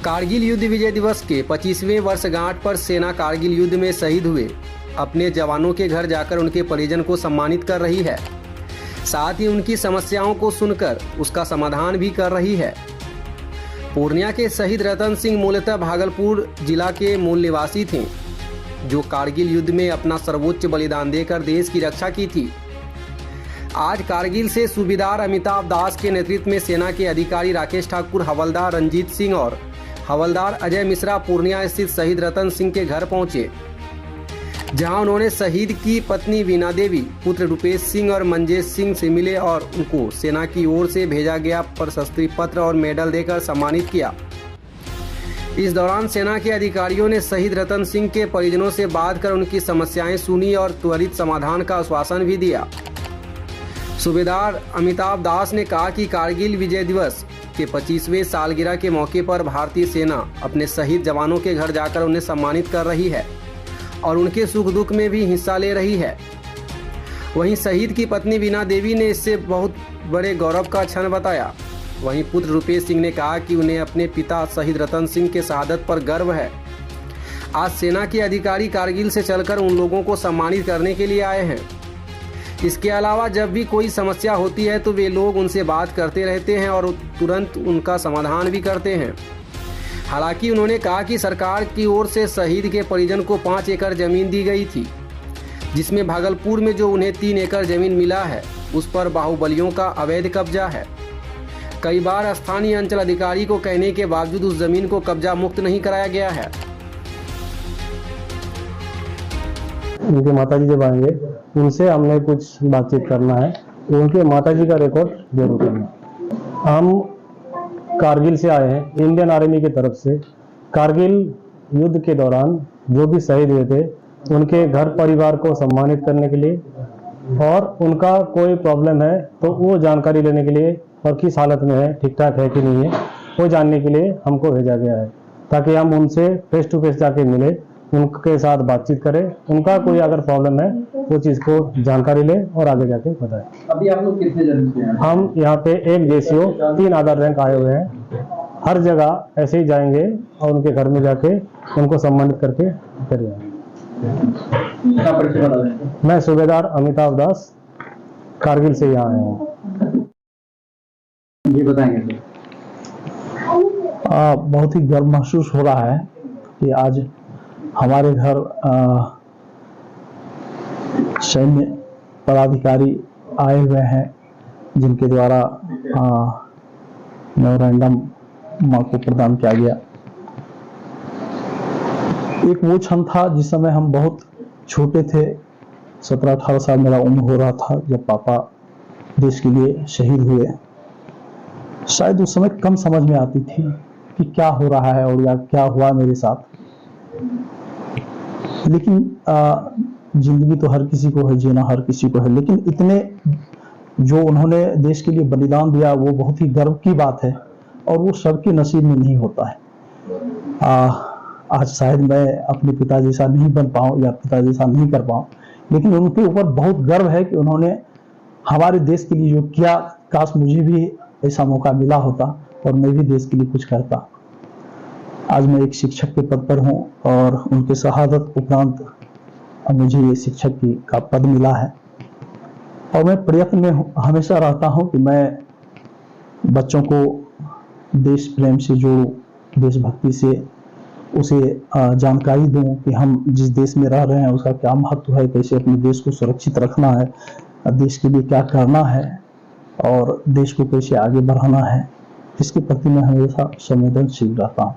कारगिल युद्ध विजय दिवस के 25वें वर्षगांठ पर सेना कारगिल युद्ध में शहीद हुए अपने जवानों के घर जाकर उनके परिजन को सम्मानित कर रही है। साथ ही उनकी समस्याओं को सुनकर उसका समाधान भी कर रही है। पूर्णिया के शहीद रतन सिंह मूलतः भागलपुर जिला के मूल निवासी थे, जो कारगिल युद्ध में अपना सर्वोच्च बलिदान देकर देश की रक्षा की थी। आज कारगिल से सूबेदार अमिताभ दास के नेतृत्व में सेना के अधिकारी राकेश ठाकुर, हवलदार रंजीत सिंह और हवलदार अजय मिश्रा पूर्णिया स्थित शहीद रतन सिंह के घर पहुंचे, जहां उन्होंने शहीद की पत्नी वीना देवी, पुत्र रूपेश सिंह और मंजेश सिंह से मिले और उनको सेना की ओर से भेजा गया प्रशस्ति पत्र और मेडल देकर सम्मानित किया। इस दौरान सेना के अधिकारियों ने शहीद रतन सिंह के परिजनों से बात कर उनकी समस्याएं सुनी और त्वरित समाधान का आश्वासन भी दिया। सूबेदार अमिताभ दास ने कहा कि कारगिल विजय दिवस के 25वें सालगिरह के मौके पर भारतीय सेना अपने शहीद जवानों के घर जाकर उन्हें सम्मानित कर रही है और उनके सुख दुख में भी हिस्सा ले रही है। वहीं शहीद की पत्नी वीना देवी ने इससे बहुत बड़े गौरव का क्षण बताया। वहीं पुत्र रूपेश सिंह ने कहा कि उन्हें अपने पिता शहीद रतन सिंह के शहादत पर गर्व है। आज सेना के अधिकारी कारगिल से चलकर उन लोगों को सम्मानित करने के लिए आए हैं। इसके अलावा जब भी कोई समस्या होती है तो वे लोग उनसे बात करते रहते हैं और तुरंत उनका समाधान भी करते हैं। हालांकि उन्होंने कहा कि सरकार की ओर से शहीद के परिजन को 5 एकड़ जमीन दी गई थी, जिसमें भागलपुर में जो उन्हें 3 एकड़ जमीन मिला है उस पर बाहुबलियों का अवैध कब्जा है। कई बार स्थानीय अंचल अधिकारी को कहने के बावजूद उस जमीन को कब्जा मुक्त नहीं कराया गया है। उनके माताजी जब आएंगे उनसे हमने कुछ बातचीत करना है, उनके माताजी का रिकॉर्ड जरूर करना। हम कारगिल से आए हैं, इंडियन आर्मी की तरफ से। कारगिल युद्ध के दौरान जो भी शहीद हुए थे उनके घर परिवार को सम्मानित करने के लिए और उनका कोई प्रॉब्लम है तो वो जानकारी लेने के लिए और किस हालत में है, ठीक ठाक है कि नहीं है, वो जानने के लिए हमको भेजा गया है, ताकि हम उनसे फेस टू फेस जाके मिले, उनके साथ बातचीत करें, उनका कोई अगर प्रॉब्लम है वो चीज़ को जानकारी ले और आगे जाके बताएं। अभी आप लोग कितने जन से हैं? हम यहाँ पे 1 JCO 3 आधार रैंक आए हुए हैं। हर जगह ऐसे ही जाएंगे और उनके घर में जाके उनको सम्मानित करके करेंगे। मैं सूबेदार अमिताभ दास कारगिल से यहाँ आया हूँ। ये बताएंगे। बहुत ही गर्व महसूस हो रहा है कि आज हमारे घर सैन्य पदाधिकारी आए हुए हैं, जिनके द्वारा मेमोरेंडम मां को प्रदान किया गया। एक वो क्षण था जिस समय हम बहुत छोटे थे, 17-18 साल मेरा उम्र हो रहा था, जब पापा देश के लिए शहीद हुए। शायद उस समय कम समझ में आती थी कि क्या हो रहा है और या क्या हुआ मेरे साथ। लेकिन जिंदगी तो हर किसी को है, जीना हर किसी को है, लेकिन इतने जो उन्होंने देश के लिए बलिदान दिया वो बहुत ही गर्व की बात है और वो सबके नसीब में नहीं होता है। आज शायद मैं अपने पिता जैसा नहीं बन पाऊँ या पिता जैसा नहीं कर पाऊँ, लेकिन उनके ऊपर बहुत गर्व है कि उन्होंने हमारे देश के लिए जो किया। काश मुझे भी ऐसा मौका मिला होता और मैं भी देश के लिए कुछ करता। आज मैं एक शिक्षक के पद पर हूँ और उनके शहादत उपरांत मुझे ये शिक्षक का पद मिला है और मैं प्रयत्न में हमेशा रहता हूँ कि मैं बच्चों को देश प्रेम से जोड़ूं, देशभक्ति से उसे जानकारी दूं कि हम जिस देश में रह रहे हैं उसका क्या महत्व है, कैसे अपने देश को सुरक्षित रखना है, देश के लिए क्या करना है और देश को कैसे आगे बढ़ाना है, इसके प्रति मैं हमेशा संवेदनशील रहता हूँ।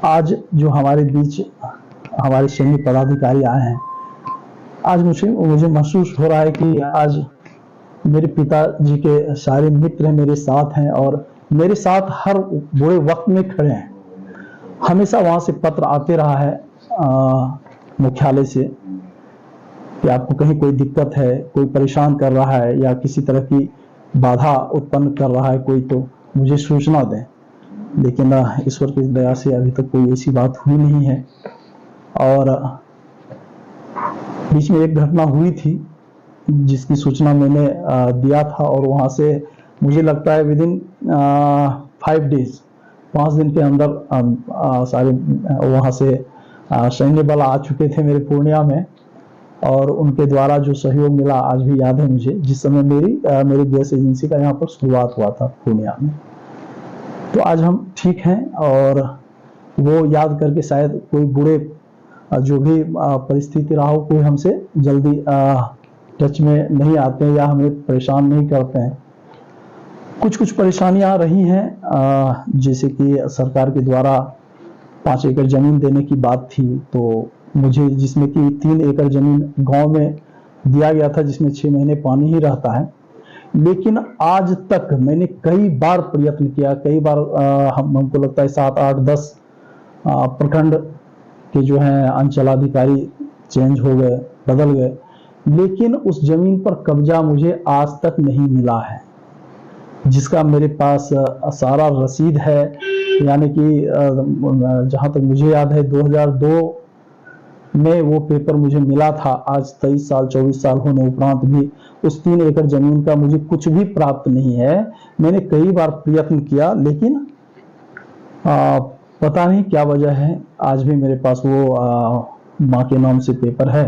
आज जो हमारे बीच हमारे सैन्य पदाधिकारी आए हैं, आज मुझे महसूस हो रहा है कि आज मेरे पिताजी के सारे मित्र मेरे साथ हैं और मेरे साथ हर बुरे वक्त में खड़े हैं। हमेशा वहाँ से पत्र आते रहा है मुख्यालय से कि आपको कहीं कोई दिक्कत है, कोई परेशान कर रहा है या किसी तरह की बाधा उत्पन्न कर रहा है कोई, तो मुझे सूचना दें। लेकिन ईश्वर की दया से अभी तक कोई ऐसी बात हुई नहीं है। और बीच में एक घटना हुई थी जिसकी सूचना मैंने दिया था और वहाँ से मुझे लगता है विदिन 5 डेज 5 दिन के अंदर सारे वहाँ से सैन्य बल आ चुके थे मेरे पूर्णिया में, और उनके द्वारा जो सहयोग मिला आज भी याद है मुझे, जिस समय मेरी गैस एजेंसी का यहाँ पर शुरुआत हुआ था पूर्णिया में। तो आज हम ठीक हैं, और वो याद करके शायद कोई बुरे जो भी परिस्थिति रहा हो, कोई हमसे जल्दी टच में नहीं आते हैं या हमें परेशान नहीं करते हैं। कुछ परेशानियां रही हैं, जैसे कि सरकार के द्वारा 5 एकड़ जमीन देने की बात थी, तो मुझे, जिसमें कि 3 एकड़ जमीन गांव में दिया गया था, जिसमें 6 महीने पानी ही रहता है। लेकिन आज तक मैंने कई बार प्रयत्न किया, कई बार हमको लगता है 7, 8, 10 प्रखंड के जो हैं अंचलाधिकारी चेंज हो गए, बदल गए, लेकिन उस जमीन पर कब्जा मुझे आज तक नहीं मिला है, जिसका मेरे पास सारा रसीद है। यानी कि जहां तक मुझे याद है 2002 में वो पेपर मुझे मिला था। आज 23 साल 24 साल होने उपरांत भी उस 3 एकड़ जमीन का मुझे कुछ भी प्राप्त नहीं है। मैंने कई बार प्रयत्न किया, लेकिन पता नहीं क्या वजह है, आज भी मेरे पास वो माँ के नाम से पेपर है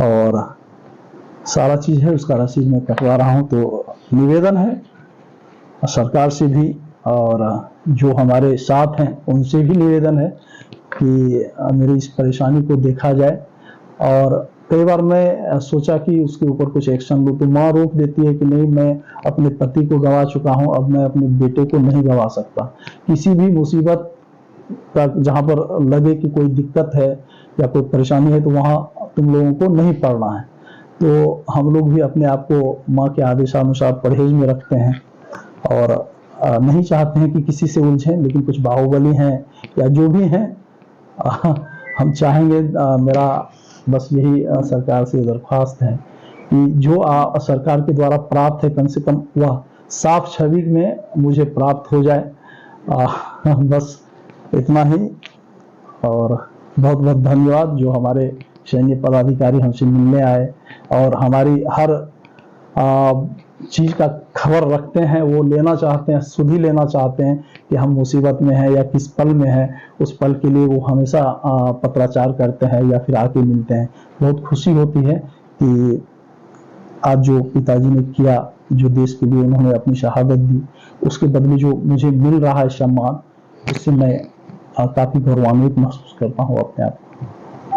और सारा चीज है, उसका रसीद मैं कटवा रहा हूँ। तो निवेदन है सरकार से भी, और जो हमारे साथ हैं उनसे भी निवेदन है कि मेरी इस परेशानी को देखा जाए। और कई बार मैं सोचा कि उसके ऊपर कुछ एक्शन लूँ, तो माँ रोक देती है कि नहीं, मैं अपने पति को गंवा चुका हूँ, अब मैं अपने बेटे को नहीं गंवा सकता। किसी भी मुसीबत का जहाँ पर लगे कि कोई दिक्कत है या कोई परेशानी है, तो वहाँ तुम लोगों को नहीं पढ़ना है। तो हम लोग भी अपने आप को माँ के आदेशानुसार परहेज में रखते हैं और नहीं चाहते हैं कि किसी से उलझें, लेकिन कुछ बाहुबली हैं या जो भी हैं, हम चाहेंगे, मेरा बस यही सरकार से दरख्वास्त है कि जो सरकार के द्वारा प्राप्त है, कम से कम वह साफ छवि में मुझे प्राप्त हो जाए। बस इतना ही, और बहुत बहुत धन्यवाद जो हमारे सैन्य पदाधिकारी हमसे मिलने आए और हमारी हर चीज का खबर रखते हैं, वो लेना चाहते हैं, सुधी लेना चाहते हैं कि हम मुसीबत में हैं या किस पल में हैं। उस पल के लिए वो हमेशा पत्राचार करते हैं या फिर आके मिलते हैं। बहुत खुशी होती है कि आज जो पिताजी ने किया, जो देश के लिए उन्होंने अपनी शहादत दी, उसके बदले जो मुझे मिल रहा है सम्मान, उससे मैं काफी गौरवान्वित महसूस करता हूँ अपने आप को।